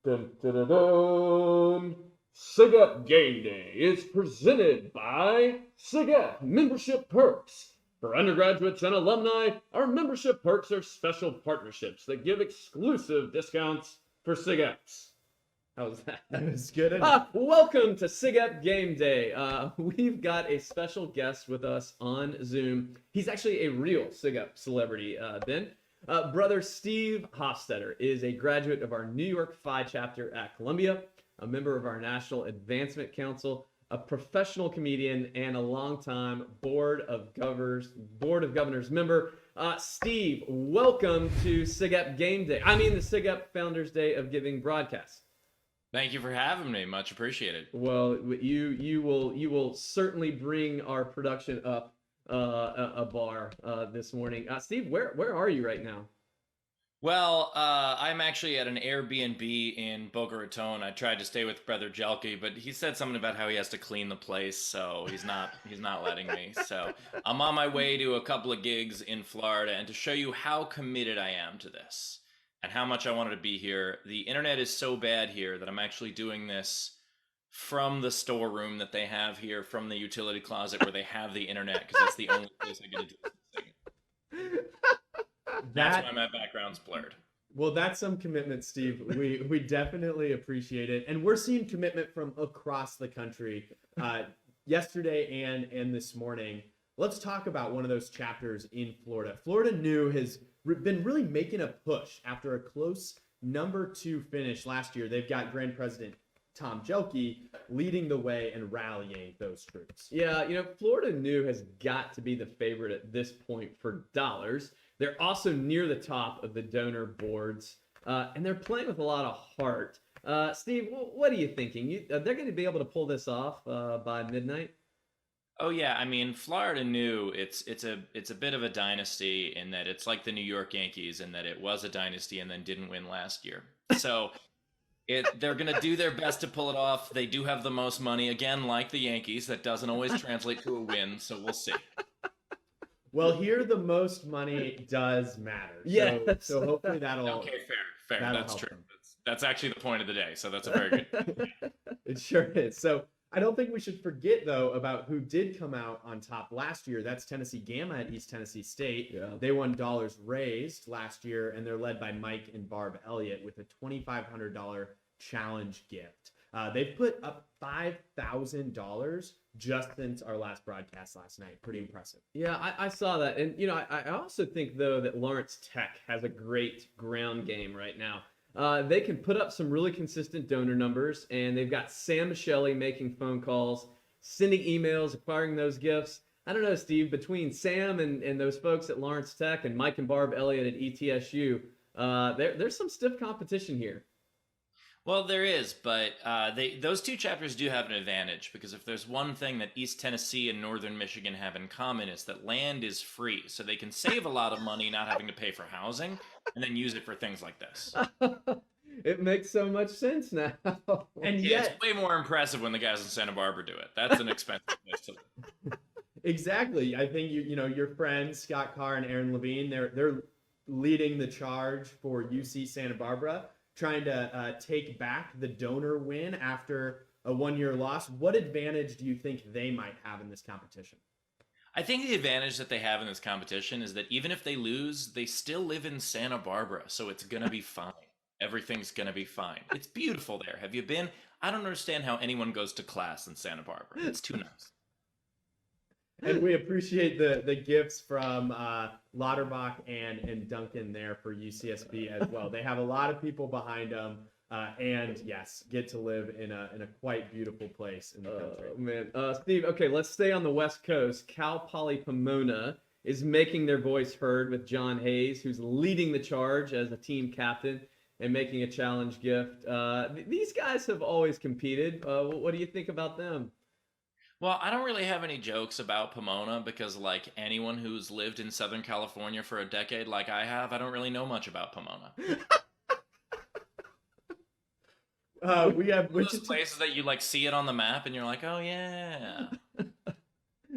Dun, dun, dun, dun. SIGEP Game Day is presented by SIGEP Membership Perks. For undergraduates and alumni, our membership perks are special partnerships that give exclusive discounts for SIGEPs. How's that? That was good enough. Welcome to SIGEP Game Day. We've got a special guest with us on Zoom. He's actually a real SIGEP celebrity, Ben. Brother Steve Hofstetter is a graduate of our New York Phi chapter at Columbia, a member of our National Advancement Council, a professional comedian, and a longtime Board of Governors member. Steve, welcome to SIGEP Game Day. I mean the SIGEP Founders Day of Giving broadcast. Thank you for having me. Much appreciated. Well, you will certainly bring our production up a bar this morning. Steve, where are you right now? Well, I'm actually at an Airbnb in Boca Raton. I tried to stay with Brother Jelke, but he said something about how he has to clean the place, so he's not letting me. So I'm on my way to a couple of gigs in Florida, and to show you how committed I am to this and how much I wanted to be here, the internet is so bad here that I'm actually doing this from the storeroom that they have here, from the utility closet where they have the internet, because that's the only place I get to do this thing. That's why my background's blurred. Well, that's some commitment, Steve. We definitely appreciate it. And we're seeing commitment from across the country yesterday and this morning. Let's talk about one of those chapters in Florida. Florida New has been really making a push after a close #2 finish last year. They've got Grand President Tom Jelke leading the way and rallying those troops. Yeah, Florida New has got to be the favorite at this point for dollars. They're also near the top of the donor boards, and they're playing with a lot of heart. Steve, what are you thinking? They're going to be able to pull this off by midnight? Oh yeah, I mean Florida New, it's a bit of a dynasty in that it's like the New York Yankees in that it was a dynasty and then didn't win last year. So they're going to do their best to pull it off. They do have the most money, again, like the Yankees. That doesn't always translate to a win, so we'll see. Well, here the most money does matter. Yeah. So hopefully that'll. Okay, fair. That's true. That's actually the point of the day. So that's a very good. It sure is. So I don't think we should forget though about who did come out on top last year. That's Tennessee Gamma at East Tennessee State. Yeah. They won dollars raised last year, and they're led by Mike and Barb Elliott with a $2,500 challenge gift. They've put up $5,000 just since our last broadcast last night. Pretty impressive. Yeah, I saw that. And, I also think, though, that Lawrence Tech has a great ground game right now. They can put up some really consistent donor numbers, and they've got Sam Shelley making phone calls, sending emails, acquiring those gifts. I don't know, Steve, between Sam and those folks at Lawrence Tech and Mike and Barb Elliott at ETSU, there's some stiff competition here. Well, there is, but those two chapters do have an advantage, because if there's one thing that East Tennessee and Northern Michigan have in common, it's that land is free, so they can save a lot of money not having to pay for housing, and then use it for things like this. It makes so much sense now. And Yeah, yet, it's way more impressive when the guys in Santa Barbara do it. That's an expensive place to live. exactly. I think your friends Scott Carr and Aaron Levine, they're leading the charge for UC Santa Barbara, trying to take back the donor win after a one-year loss. What advantage do you think they might have in this competition? I think the advantage that they have in this competition is that even if they lose, they still live in Santa Barbara, so it's going to be fine. Everything's going to be fine. It's beautiful there. Have you been? I don't understand how anyone goes to class in Santa Barbara. It's too nice. And we appreciate the gifts from Lauterbach and Duncan there for UCSB as well. They have a lot of people behind them, and yes, get to live in a quite beautiful place in the country. Man, Steve. Okay, let's stay on the West Coast. Cal Poly Pomona is making their voice heard with John Hayes, who's leading the charge as a team captain and making a challenge gift. These guys have always competed. What do you think about them? Well, I don't really have any jokes about Pomona because, like anyone who's lived in Southern California for a decade like I have, I don't really know much about Pomona. We have Those places that you like see it on the map and you're like, oh yeah.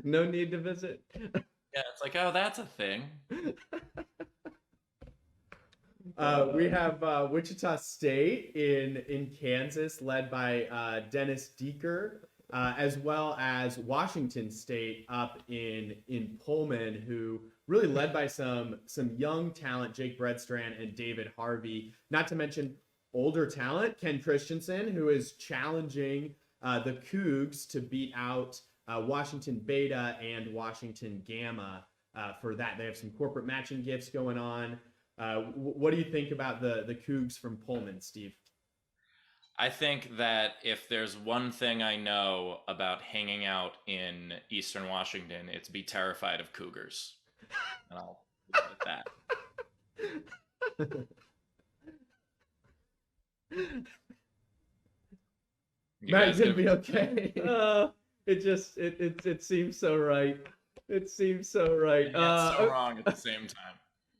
No need to visit. Yeah, it's like, oh, that's a thing. We have Wichita State in Kansas, led by Dennis Deeker, as well as Washington State up in Pullman, who really led by some young talent, Jake Bredstrand and David Harvey. Not to mention older talent, Ken Christensen, who is challenging the Cougs to beat out Washington Beta and Washington Gamma for that. They have some corporate matching gifts going on. What do you think about the Cougs from Pullman, Steve? I think that if there's one thing I know about hanging out in Eastern Washington, it's be terrified of cougars. And I'll leave it at that. Matt's gonna be okay. It seems so right. It seems so right. It's so wrong at the same time.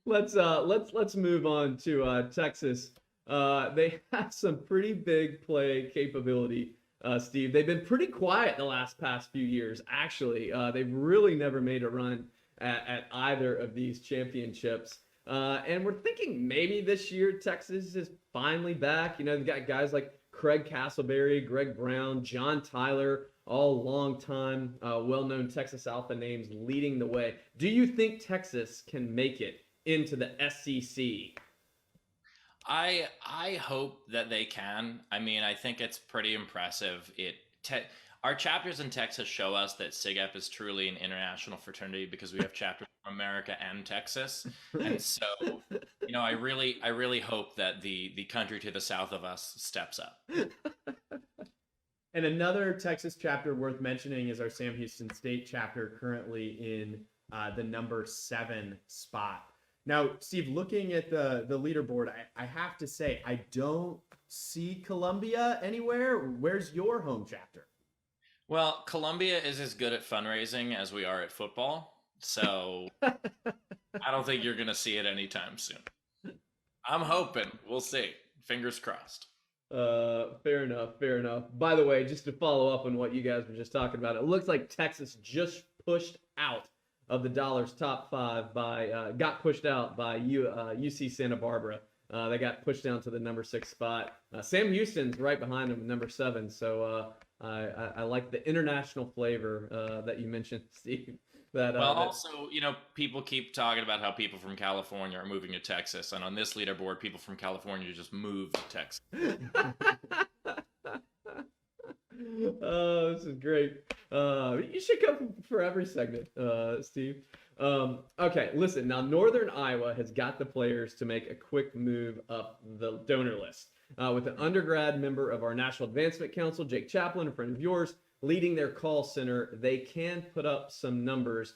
Let's move on to Texas. They have some pretty big play capability, Steve. They've been pretty quiet the past few years. Actually, they've really never made a run at either of these championships. And we're thinking maybe this year Texas is finally back. You know, they've got guys like Craig Castleberry, Greg Brown, John Tyler, all long-time, well-known Texas Alpha names leading the way. Do you think Texas can make it into the SEC? I hope that they can. I mean, I think it's pretty impressive. Our chapters in Texas show us that SIGEP is truly an international fraternity because we have chapters from America and Texas. And so, you know, I really hope that the country to the south of us steps up. And another Texas chapter worth mentioning is our Sam Houston State chapter, currently in the number 7 spot. Now, Steve, looking at the leaderboard, I have to say, I don't see Columbia anywhere. Where's your home chapter? Well, Columbia is as good at fundraising as we are at football. So I don't think you're going to see it anytime soon. I'm hoping. We'll see. Fingers crossed. Fair enough. By the way, just to follow up on what you guys were just talking about, it looks like Texas just pushed out of the Dollars top 5 got pushed out by UC Santa Barbara. They got pushed down to the number 6 spot. Sam Houston's right behind them, number 7. So I like the international flavor that you mentioned, Steve. Also, you know, people keep talking about how people from California are moving to Texas, and on this leaderboard, people from California just moved to Texas. Oh, this is great. You should come for every segment, Steve. Okay, listen. Now, Northern Iowa has got the players to make a quick move up the donor list. With an undergrad member of our National Advancement Council, Jake Chaplin, a friend of yours, leading their call center, they can put up some numbers.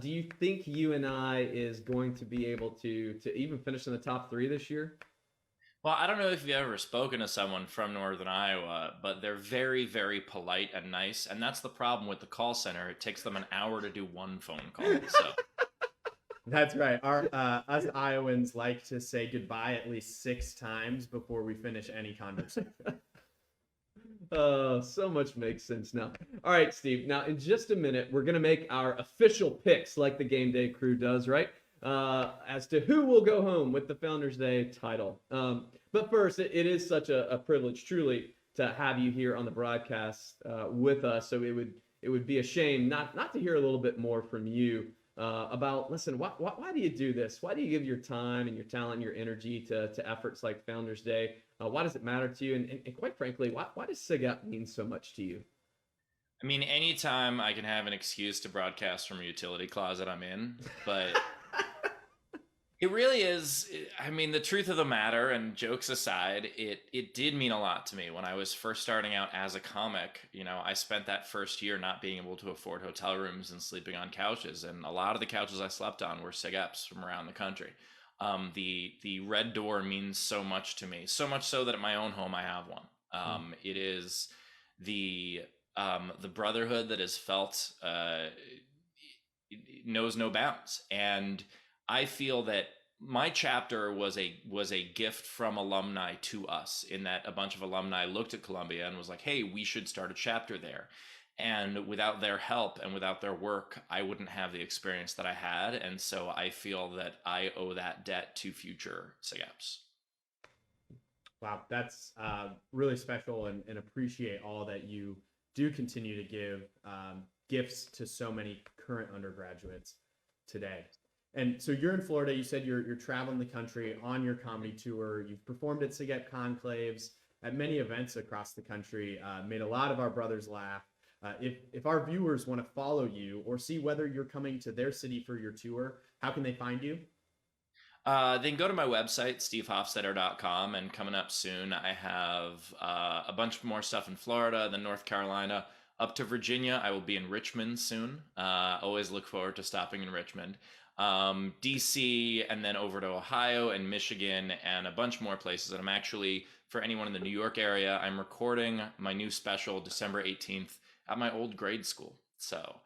Do you think UNI is going to be able to even finish in the top 3 this year? Well, I don't know if you've ever spoken to someone from Northern Iowa, but they're very, very polite and nice. And that's the problem with the call center. It takes them an hour to do one phone call. So That's right. Our us Iowans like to say goodbye at least 6 times before we finish any conversation. So much makes sense now. All right, Steve. Now, in just a minute, we're going to make our official picks like the Game Day crew does, right? As to who will go home with the Founders Day title. But first, it is such a privilege, truly, to have you here on the broadcast with us. So it would be a shame not to hear a little bit more from you about, listen, why do you do this? Why do you give your time and your talent and your energy to efforts like Founders Day? Why does it matter to you? And quite frankly, why does SIGEP mean so much to you? I mean, anytime I can have an excuse to broadcast from a utility closet, I'm in. But it really is. I mean, the truth of the matter, and jokes aside, it did mean a lot to me when I was first starting out as a comic. You know, I spent that first year not being able to afford hotel rooms and sleeping on couches, and a lot of the couches I slept on were SIGEPs from around the country. The red door means so much to me, so much so that at my own home I have one. It is the brotherhood that is felt knows no bounds, and I feel that my chapter was a gift from alumni to us, in that a bunch of alumni looked at Columbia and was like, hey, we should start a chapter there. And without their help and without their work, I wouldn't have the experience that I had. And so I feel that I owe that debt to future SIGEPs. Wow, that's really special, and appreciate all that you do continue to give gifts to so many current undergraduates today. And so you're in Florida. You said you're traveling the country on your comedy tour. You've performed at SIGEP conclaves, at many events across the country, made a lot of our brothers laugh. If our viewers want to follow you or see whether you're coming to their city for your tour, how can they find you? They can go to my website, stevehofstetter.com, and coming up soon, I have a bunch more stuff in Florida, then North Carolina, up to Virginia. I will be in Richmond soon. Always look forward to stopping in Richmond. DC, and then over to Ohio and Michigan, and a bunch more places. And I'm actually, for anyone in the New York area, I'm recording my new special December 18th at my old grade school. So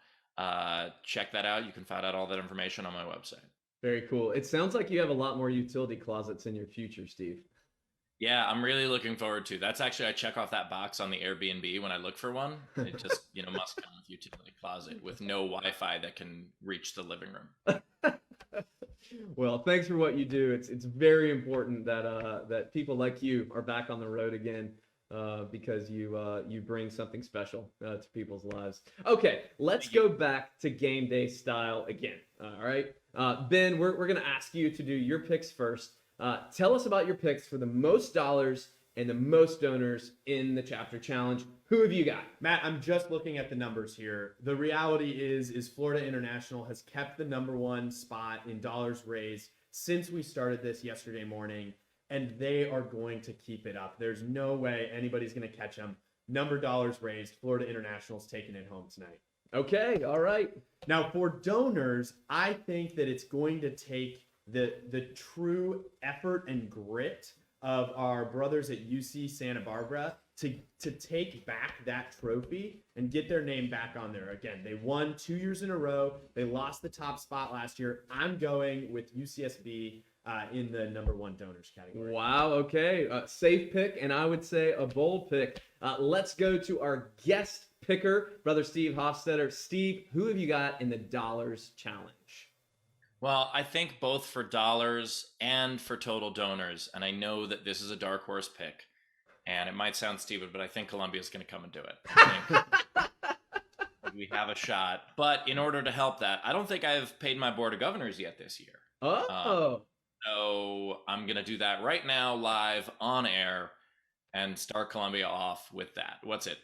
check that out. You can find out all that information on my website. Very cool. It sounds like you have a lot more utility closets in your future, Steve. Yeah, I'm really looking forward to. That's actually, I check off that box on the Airbnb when I look for one. It just, must come with utility closet with no Wi-Fi that can reach the living room. Well, thanks for what you do. It's very important that that people like you are back on the road again, because you bring something special to people's lives. Okay, let's go back to game day style again. All right, Ben, we're gonna ask you to do your picks first. Tell us about your picks for the most dollars and the most donors in the chapter challenge. Who have you got? Matt, I'm just looking at the numbers here. The reality is Florida International has kept the #1 spot in dollars raised since we started this yesterday morning, and they are going to keep it up. There's no way anybody's going to catch them. Dollars raised, Florida International's taking it home tonight. Okay, all right. Now, for donors, I think that it's going to take the true effort and grit of our brothers at UC Santa Barbara to take back that trophy and get their name back on there. Again, they won 2 years in a row. They lost the top spot last year. I'm going with UCSB in the #1 donors category. Wow, okay. Safe pick, and I would say a bold pick. Let's go to our guest picker, Brother Steve Hofstetter. Steve, who have you got in the dollars challenge? Well, I think both for dollars and for total donors, and I know that this is a dark horse pick, and it might sound stupid, but I think Columbia's going to come and do it. I think we have a shot. But in order to help that, I don't think I've paid my Board of Governors yet this year. So I'm going to do that right now, live, on air, and start Columbia off with that. What's it?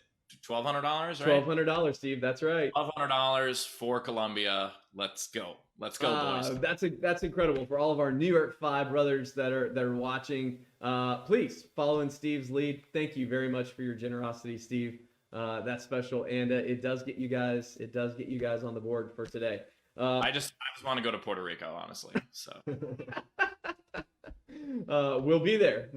$1,200, right? $1,200, Steve. That's right. $1,200 for Columbia. Let's go. Let's go, boys. That's incredible. For all of our New York 5 brothers that are watching, please follow in Steve's lead. Thank you very much for your generosity, Steve. That's special, and it does get you guys on the board for today. I just want to go to Puerto Rico, honestly. So we'll be there,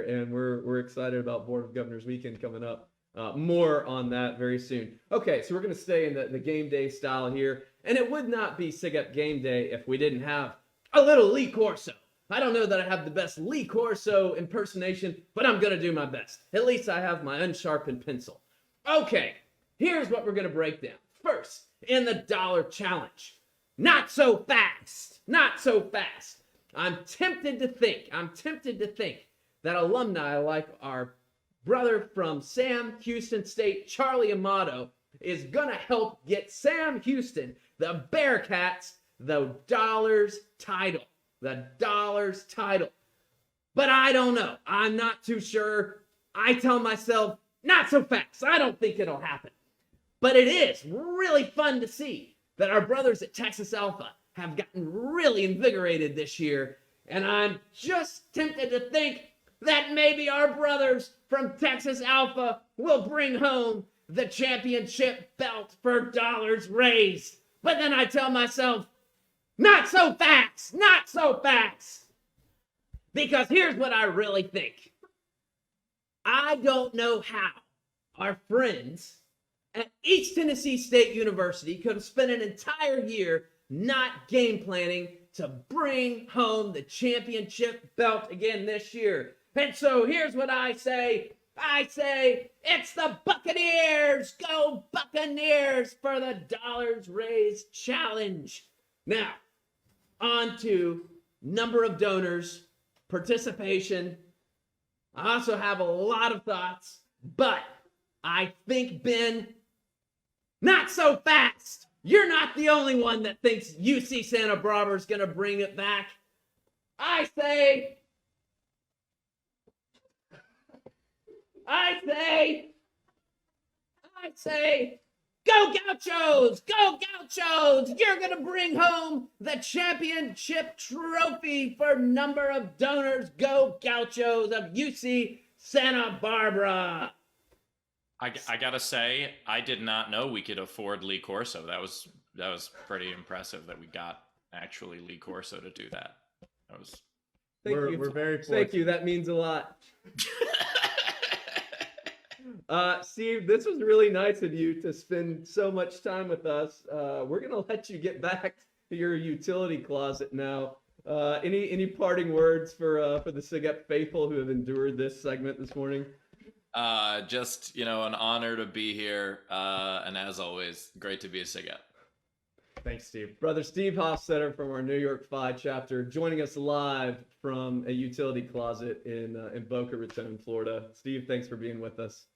and we're excited about Board of Governors weekend coming up. More on that very soon. Okay, so we're going to stay in the game day style here. And it would not be SIGEP Game Day if we didn't have a little Lee Corso. I don't know that I have the best Lee Corso impersonation, but I'm going to do my best. At least I have my unsharpened pencil. Okay, here's what we're going to break down. First, in the dollar challenge. Not so fast. Not so fast. I'm tempted to think that alumni like our brother from Sam Houston State, Charlie Amato, is going to help get Sam Houston, the Bearcats, the dollars title. The dollars title. But I don't know. I'm not too sure. I tell myself, not so fast. I don't think it'll happen. But it is really fun to see that our brothers at Texas Alpha have gotten really invigorated this year. And I'm just tempted to think that maybe our brothers from Texas Alpha will bring home the championship belt for dollars raised. But then I tell myself, not so fast, not so fast. Because here's what I really think. I don't know how our friends at East Tennessee State University could have spent an entire year not game planning to bring home the championship belt again this year. And so here's what I say. I say it's the Buccaneers. Go Buccaneers for the Dollars Raised Challenge. Now, on to number of donors, participation. I also have a lot of thoughts, but I think, Ben, not so fast. You're not the only one that thinks UC Santa Barbara is going to bring it back. I say, go Gauchos! Go Gauchos! You're going to bring home the championship trophy for number of donors. Go Gauchos of UC Santa Barbara. I gotta say, I did not know we could afford Lee Corso. That was pretty impressive that we got actually Lee Corso to do that. That was. We're very fortunate. Thank you. That means a lot. Steve, this was really nice of you to spend so much time with us. We're gonna let you get back to your utility closet now. Any parting words for the SIGEP faithful who have endured this segment this morning? Just, an honor to be here. And as always, great to be a SIGEP. Thanks, Steve. Brother Steve Hofstetter from our New York Phi chapter, joining us live from a utility closet in Boca Raton, Florida. Steve, thanks for being with us.